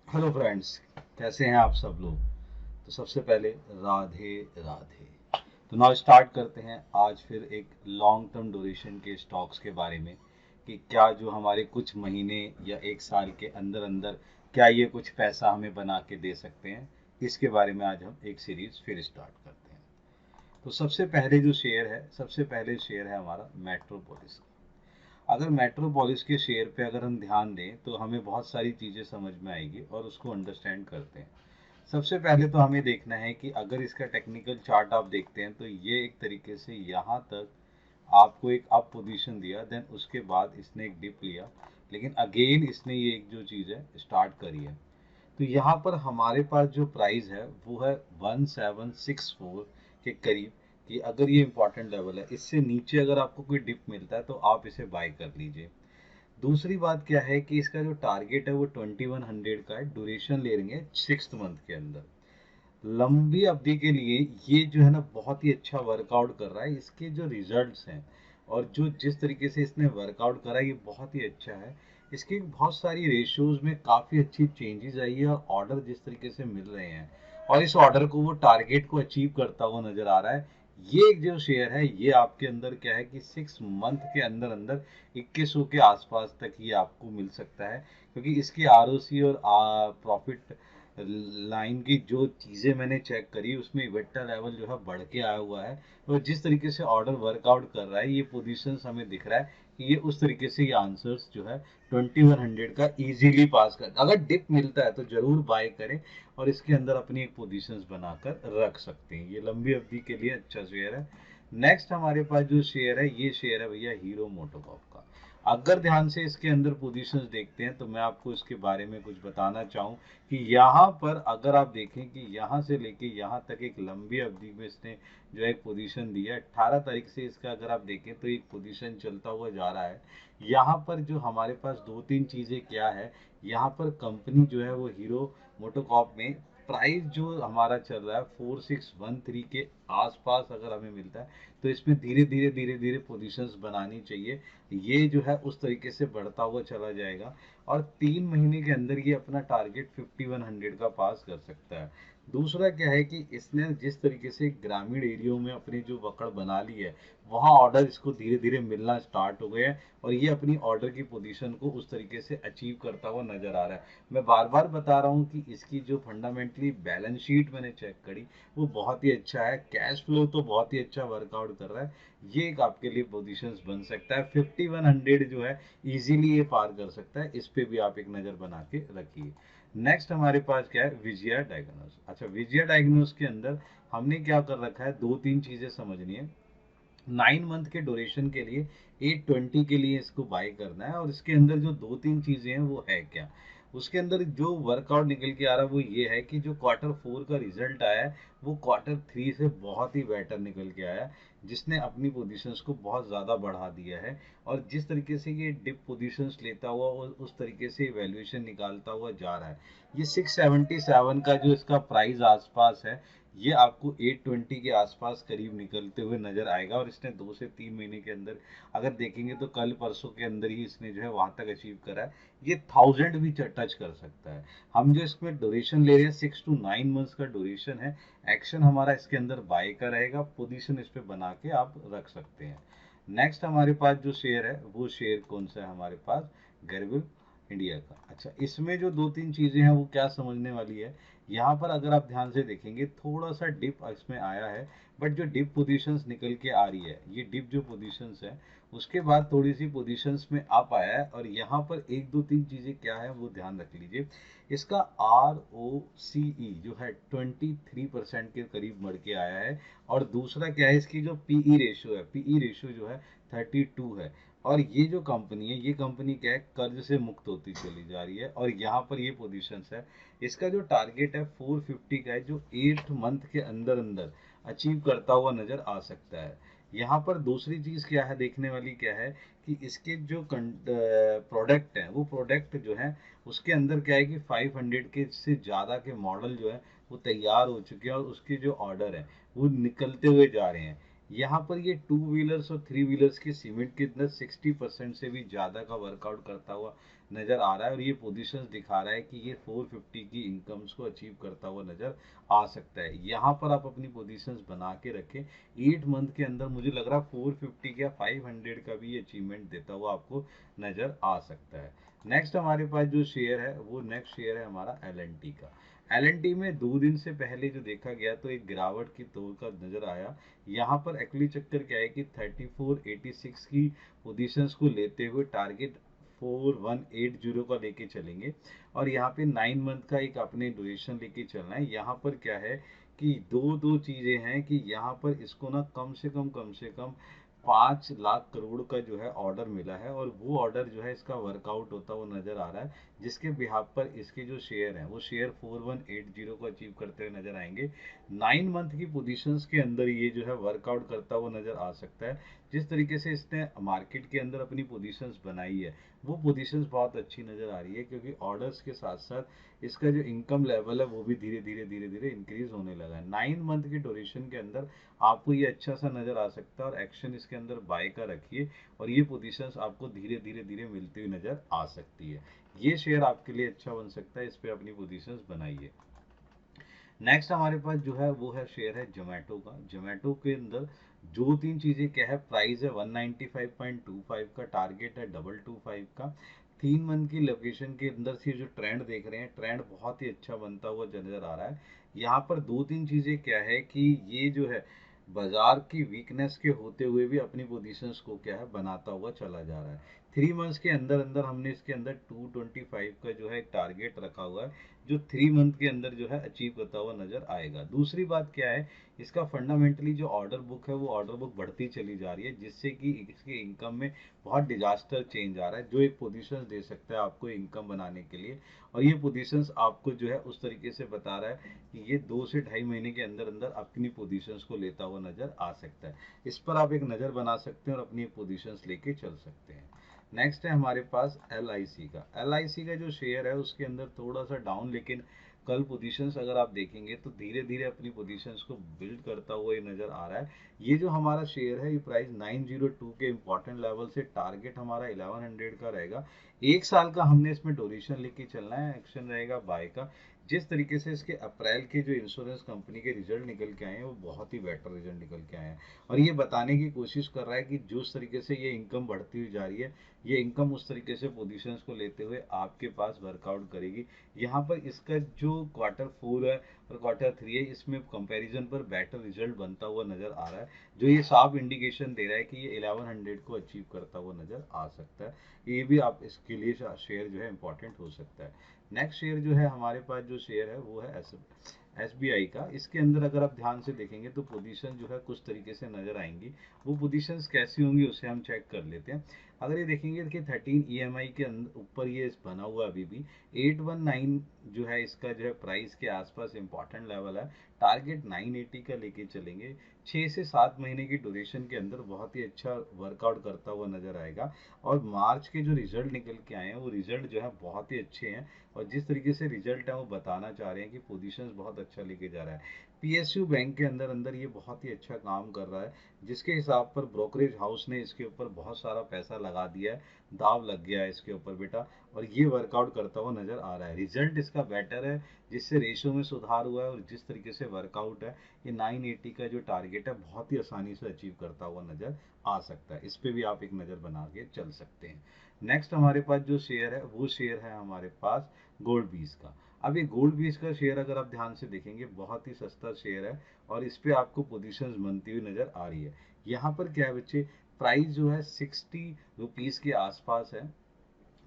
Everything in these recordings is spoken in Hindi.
हेलो फ्रेंड्स, कैसे हैं आप सब लोग। तो सबसे पहले राधे राधे। तो नाउ स्टार्ट करते हैं आज फिर एक लॉन्ग टर्म ड्यूरेशन के स्टॉक्स के बारे में कि क्या जो हमारे कुछ महीने या एक साल के अंदर अंदर क्या ये कुछ पैसा हमें बना के दे सकते हैं। इसके बारे में आज हम एक सीरीज फिर स्टार्ट करते हैं। तो सबसे पहले शेयर है हमारा मेट्रोपोलिस। अगर मेट्रोपोलिस के शेयर पे अगर हम ध्यान दें तो हमें बहुत सारी चीज़ें समझ में आएगी और उसको अंडरस्टैंड करते हैं। सबसे पहले तो हमें देखना है कि अगर इसका टेक्निकल चार्ट आप देखते हैं तो ये एक तरीके से यहाँ तक आपको एक अप पोजीशन दिया, देन उसके बाद इसने एक डिप लिया, लेकिन अगेन इसने ये एक जो चीज़ है स्टार्ट करी है। तो यहाँ पर हमारे पास जो प्राइस है वो है 1764 के करीब। कि अगर ये इंपॉर्टेंट लेवल है, इससे नीचे अगर आपको कोई डिप मिलता है तो आप इसे बाय कर लीजिए। दूसरी बात क्या है कि इसका जो टारगेट है वो 2100 का है, ड्यूरेशन ले रही है 6 मंथ के अंदर। लंबी अवधि के लिए ये जो है ना बहुत ही अच्छा वर्कआउट कर रहा है। इसके जो रिजल्ट्स हैं और जो जिस तरीके से इसने वर्कआउट करा है ये बहुत ही अच्छा है। इसकी बहुत सारी रेशियोज में काफ़ी अच्छी चेंजेस आई है और ऑर्डर जिस तरीके से मिल रहे हैं और इस ऑर्डर को वो टारगेट को अचीव करता हुआ नजर आ रहा है। ये एक जो शेयर है ये आपके अंदर क्या है कि 6 मंथ के अंदर अंदर 2100 के आसपास तक ही आपको मिल सकता है, क्योंकि इसकी आरओसी और प्रॉफिट लाइन की जो चीज़ें मैंने चेक करी उसमें इवेक्टा लेवल जो है बढ़ के आया हुआ है। तो जिस तरीके से ऑर्डर वर्कआउट कर रहा है ये पोजीशंस हमें दिख रहा है कि ये उस तरीके से ये आंसर्स जो है 2100 का इजीली पास कर, अगर डिप मिलता है तो जरूर बाय करें और इसके अंदर अपनी एक पोजीशंस बनाकर रख सकते हैं। ये लंबी अवधि के लिए अच्छा शेयर है। नेक्स्ट हमारे पास जो शेयर है ये शेयर है भैया हीरो मोटोकॉर्प का। अगर ध्यान से इसके अंदर पोजीशंस देखते हैं तो मैं आपको इसके बारे में कुछ बताना चाहूँ कि यहाँ पर अगर आप देखें कि यहाँ से लेके यहाँ तक एक लंबी अवधि में इसने जो एक पोजीशन दी है 18 तारीख से, इसका अगर आप देखें तो एक पोजीशन चलता हुआ जा रहा है। यहाँ पर जो हमारे पास दो तीन चीज़ें क्या है, यहाँ पर कंपनी जो है वो हीरो मोटोकॉर्प में प्राइस जो हमारा चल रहा है 4613 के आसपास अगर हमें मिलता है तो इसमें धीरे धीरे पोजीशंस बनानी चाहिए। ये जो है उस तरीके से बढ़ता हुआ चला जाएगा और 3 महीने के अंदर ये अपना टारगेट 5100 का पास कर सकता है। दूसरा क्या है कि इसने जिस तरीके से ग्रामीण एरियो में अपनी जो पकड़ बना ली है वहाँ ऑर्डर इसको धीरे धीरे मिलना स्टार्ट हो गए हैं और ये अपनी ऑर्डर की पोजीशन को उस तरीके से अचीव करता हुआ नजर आ रहा है। मैं बार बार बता रहा हूँ कि इसकी जो फंडामेंटली बैलेंस शीट मैंने चेक करी वो बहुत ही अच्छा है, कैश फ्लो तो बहुत ही अच्छा वर्कआउट कर रहा है। ये एक आपके लिए पोजीशंस बन सकता है। 5100 जो है इजीली ये पार कर सकता है, इस पे भी आप एक नज़र बना के रखिए। नेक्स्ट हमारे पास क्या है, विजया डायग्नोस। अच्छा, विजया डायग्नोस के अंदर हमने क्या कर रखा है, दो तीन चीज़ें समझनी है। 9 मंथ के ड्यूरेशन के लिए 820 के लिए इसको बाय करना है और इसके अंदर जो दो तीन चीज़ें हैं वो है क्या। उसके अंदर जो वर्कआउट निकल के आ रहा है वो ये है कि जो क्वार्टर 4 का रिजल्ट आया है वो क्वार्टर 3 से बहुत ही बेटर निकल के आया है, जिसने अपनी पोजीशंस को बहुत ज़्यादा बढ़ा दिया है। और जिस तरीके से ये डिप पोजीशंस लेता हुआ और उस तरीके से वैल्यूएशन निकालता हुआ जा रहा है, ये 677 का जो इसका प्राइस आसपास है ये आपको 820 के आसपास करीब निकलते हुए नजर आएगा। और इसने 2 से 3 महीने के अंदर अगर देखेंगे तो कल परसों के अंदर ही इसने जो है वहां तक अचीव करा है। ये 1000 भी टच कर सकता है। हम जो इसमें ड्यूरेशन ले रहे हैं 6 to 9 मंथ्स का ड्यूरेशन है। एक्शन हमारा इसके अंदर बाय का रहेगा, पोजीशन इस पे बना के आप रख सकते हैं। नेक्स्ट हमारे पास जो शेयर है वो शेयर कौन सा है हमारे पास, गर्विल इंडिया का। अच्छा, इसमें जो दो तीन चीजें हैं वो क्या समझने वाली है। यहाँ पर अगर आप ध्यान से देखेंगे थोड़ा सा डिप इसमें आया है, बट जो डिप पोजीशंस निकल के आ रही है ये डिप जो पोजीशंस है उसके बाद थोड़ी सी पोजीशंस में अप आया है। और यहाँ पर एक दो तीन चीजें क्या है वो ध्यान रख लीजिए। इसका ROCE जो है 23% के करीब बढ़ के आया है। और दूसरा क्या है, इसकी जो पीई रेशियो है, पीई रेशियो जो है 32 है। और ये जो कंपनी है ये कंपनी क्या है, कर्ज से मुक्त होती चली जा रही है और यहाँ पर ये पोजीशंस है। इसका जो टारगेट है 450 का है जो 8 मंथ के अंदर अंदर अचीव करता हुआ नजर आ सकता है। यहाँ पर दूसरी चीज क्या है देखने वाली क्या है कि इसके जो प्रोडक्ट है वो प्रोडक्ट जो है उसके अंदर क्या है कि 500 के से ज़्यादा के मॉडल जो है वो तैयार हो चुके हैं और उसके जो ऑर्डर है वो निकलते हुए जा रहे हैं। यहाँ पर ये टू व्हीलर्स और थ्री व्हीलर्स के सीमेंट के अंदर 60% से भी ज़्यादा का वर्कआउट करता हुआ नज़र आ रहा है और ये पोजीशंस दिखा रहा है कि ये 450 की इनकम्स को अचीव करता हुआ नज़र आ सकता है। यहाँ पर आप अपनी पोजीशंस बना के रखें। 8 मंथ के अंदर मुझे लग रहा है 450 या 500 का भी ये अचीवमेंट देता हुआ आपको नज़र आ सकता है। नेक्स्ट हमारे पास जो शेयर है वो नेक्स्ट शेयर है हमारा एल का। एल में 2 दिन से पहले जो देखा गया तो एक गिरावट की तौर का नजर आया। यहाँ पर एक्चुअली चक्कर क्या है कि 3486 की पोजीशंस को लेते हुए टारगेट 4180 का लेके चलेंगे और यहाँ पे 9 मंथ का एक अपने ड्यूरेशन लेके चलना है। यहाँ पर क्या है कि दो दो चीजें हैं कि यहाँ पर इसको ना कम से कम 5 लाख करोड़ का जो है ऑर्डर मिला है और वो ऑर्डर जो है इसका वर्कआउट होता हुआ नजर आ रहा है, जिसके बिहाफ पर इसके जो शेयर हैं वो शेयर 4180 को अचीव करते हुए नजर आएंगे। 9 मंथ की पोजीशंस के अंदर ये जो है वर्कआउट करता हुआ नजर आ सकता है। जिस तरीके से इसने मार्केट के अंदर अपनी पोजीशंस बनाई है वो पोजीशंस बहुत अच्छी नजर आ रही है, क्योंकि ऑर्डर्स के साथ साथ इसका जो इनकम लेवल है वो भी धीरे धीरे इंक्रीज होने लगा है। 9 मंथ की ड्यूरेशन के अंदर आपको ये अच्छा सा नजर आ सकता है और एक्शन इसके अंदर बाय का रखिए और ये पोजीशंस आपको धीरे धीरे मिलती हुई नजर आ सकती है। ये शेयर आपके लिए अच्छा बन सकता है, इस पे अपनी पोजीशंस बनाइए। नेक्स्ट हमारे पास जो है वो है शेयर है जोमेटो का। जोमेटो के अंदर जो तीन चीजें क्या है, प्राइस है 195.25 का, टारगेट है 225 का। 3 मंथ की लोकेशन के अंदर से जो ट्रेंड देख रहे हैं, ट्रेंड बहुत ही अच्छा बनता हुआ नजर आ रहा है। यहाँ पर दो तीन चीजें क्या है कि ये जो है बाजार की वीकनेस के होते हुए भी अपनी पोजीशंस को क्या है बनाता हुआ चला जा रहा है। 3 मंथ्स के अंदर अंदर हमने इसके अंदर 225 का जो है एक टारगेट रखा हुआ है, जो 3 मंथ के अंदर जो है अचीव करता हुआ नजर आएगा। दूसरी बात क्या है, इसका फंडामेंटली जो ऑर्डर बुक है वो ऑर्डर बुक बढ़ती चली जा रही है, जिससे कि इसके इनकम में बहुत डिजास्टर चेंज आ रहा है, जो एक पोजीशन दे सकता है आपको इनकम बनाने के लिए। और ये पोजीशंस आपको जो है उस तरीके से बता रहा है कि ये 2 से ढाई महीने के अंदर अंदर अपनी पोजीशंस को लेता हुआ नजर आ सकता है। इस पर आप एक नज़र बना सकते हैं और अपनी पोजीशंस लेके चल सकते हैं। नेक्स्ट है हमारे पास एल का जो शेयर है उसके अंदर थोड़ा सा डाउन, लेकिन कल पोजीशंस अगर आप देखेंगे तो धीरे धीरे अपनी पोजीशंस को बिल्ड करता हुआ ये नजर आ रहा है। ये जो हमारा शेयर है ये प्राइस 902 के इंपॉर्टेंट लेवल से टारगेट हमारा 1100 का रहेगा। 1 साल का हमने इसमें ड्यूरेशन लेके चलना है, एक्शन रहेगा बाय का। जिस तरीके से इसके अप्रैल के जो इंश्योरेंस कंपनी के रिजल्ट निकल के आए हैं वो बहुत ही बेटर रिजल्ट निकल के आए हैं और ये बताने की कोशिश कर रहा है कि जिस तरीके से ये इनकम बढ़ती हुई जा रही है, ये इनकम उस तरीके से पोजीशंस को लेते हुए आपके पास वर्कआउट करेगी। यहाँ पर इसका जो Q4 है और Q3 है, इसमें कंपैरिजन पर बेटर रिजल्ट बनता हुआ नजर आ रहा है, जो ये साफ इंडिकेशन दे रहा है कि ये 1100 को अचीव करता हुआ नजर आ सकता है। ये भी आप इसके लिए शेयर जो है इंपॉर्टेंट हो सकता है। नेक्स्ट शेयर जो है हमारे पास जो शेयर है वो है एसबीआई का। इसके अंदर अगर आप ध्यान से देखेंगे तो पोजीशन जो है कुछ तरीके से नजर आएंगी। वो पोजीशंस कैसी होंगी उसे हम चेक कर लेते हैं। अगर ये देखेंगे कि 13 ईएमआई के ऊपर ये बना हुआ अभी भी 819 जो है इसका जो है प्राइस के आसपास इंपॉर्टेंट लेवल है, टारगेट 980 का लेके चलेंगे। 6 से 7 महीने की ड्यूरेशन के अंदर बहुत ही अच्छा वर्कआउट करता हुआ नजर आएगा और मार्च के जो रिजल्ट निकल के आए हैं वो रिजल्ट जो है बहुत ही अच्छे हैं और जिस तरीके से रिजल्ट है वो बताना चाह रहे हैं कि पोजीशंस बहुत अच्छा लेके जा रहा है। पीएसयू बैंक के अंदर अंदर ये बहुत ही अच्छा काम कर रहा है, जिसके हिसाब पर ब्रोकरेज हाउस ने इसके ऊपर बहुत सारा पैसा लगा दिया है, दाव लग गया है इसके ऊपर बेटा, और ये वर्कआउट करता हुआ नजर आ रहा है। रिजल्ट इसका बेटर है, जिससे रेशो में सुधार हुआ है और जिस तरीके से वर्कआउट है, ये 980 का जो टारगेट है बहुत ही आसानी से अचीव करता हुआ नजर आ सकता है। इस पे भी आप एक नज़र बना के चल सकते हैं। नेक्स्ट हमारे पास जो शेयर है वो शेयर है हमारे पास गोल्ड बीज का। अब ये गोल्ड बीज का शेयर अगर आप ध्यान से देखेंगे बहुत ही सस्ता शेयर है और इस पे आपको पोजीशंस बनती हुई नजर आ रही है। यहाँ पर क्या है बच्चे, प्राइस जो है 60 रुपीज के आसपास है।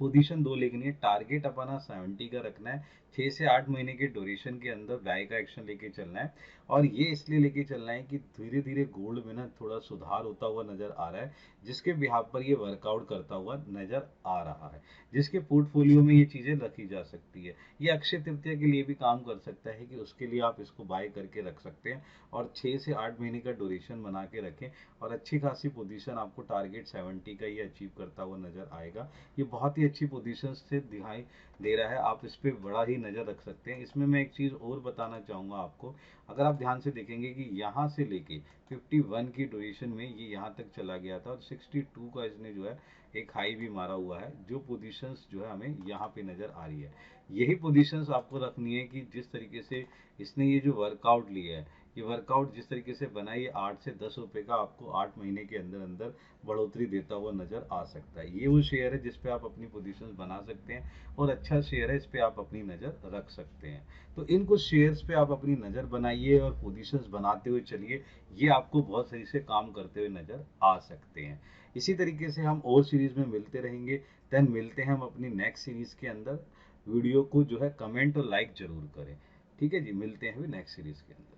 पोजीशन दो लेनी है, टारगेट अपना 70 का रखना है। 6 से 8 महीने के ड्यूरेशन के अंदर बाय का एक्शन लेके चलना है और ये इसलिए लेके चलना है कि धीरे धीरे गोल्ड में ना थोड़ा सुधार होता हुआ नजर आ रहा है, जिसके बिहाफ पर ये वर्कआउट करता हुआ नजर आ रहा है, जिसके पोर्टफोलियो में ये चीजें रखी जा सकती है। ये अक्षय तृतीया के लिए भी काम कर सकता है कि उसके लिए आप इसको बाय करके रख सकते हैं और 6 से 8 महीने का ड्यूरेशन बना के रखें और अच्छी खासी पोजीशन आपको टारगेट 70 का ये अचीव करता हुआ नजर आएगा। ये बहुत ही अच्छी पोजीशंस से दिखाई दे रहा है, आप इस पे बड़ा ही नज़र रख सकते हैं। इसमें मैं एक चीज़ और बताना चाहूँगा आपको, अगर आप ध्यान से देखेंगे कि यहाँ से लेके 51 की ड्यूरेशन में ये यहाँ तक चला गया था और 62 का इसने जो है एक हाई भी मारा हुआ है, जो पोजीशंस जो है हमें यहाँ पे नज़र आ रही है। यही पोजीशंस आपको रखनी है कि जिस तरीके से इसने ये जो वर्कआउट लिया है, ये वर्कआउट जिस तरीके से बना है, ये 8 से 10 रुपए का आपको 8 महीने के अंदर अंदर बढ़ोतरी देता हुआ नजर आ सकता है। ये वो शेयर है जिस पे आप अपनी पोजीशंस बना सकते हैं और अच्छा शेयर है, इस पे आप अपनी नज़र रख सकते हैं। तो इन कुछ शेयर्स पे आप अपनी नज़र बनाइए और पोजीशंस बनाते हुए चलिए, ये आपको बहुत सही से काम करते हुए नजर आ सकते हैं। इसी तरीके से हम और सीरीज में मिलते रहेंगे। देन मिलते हैं हम अपनी नेक्स्ट सीरीज के अंदर। वीडियो को जो है कमेंट और लाइक जरूर करें। ठीक है जी, मिलते हैं नेक्स्ट सीरीज के अंदर।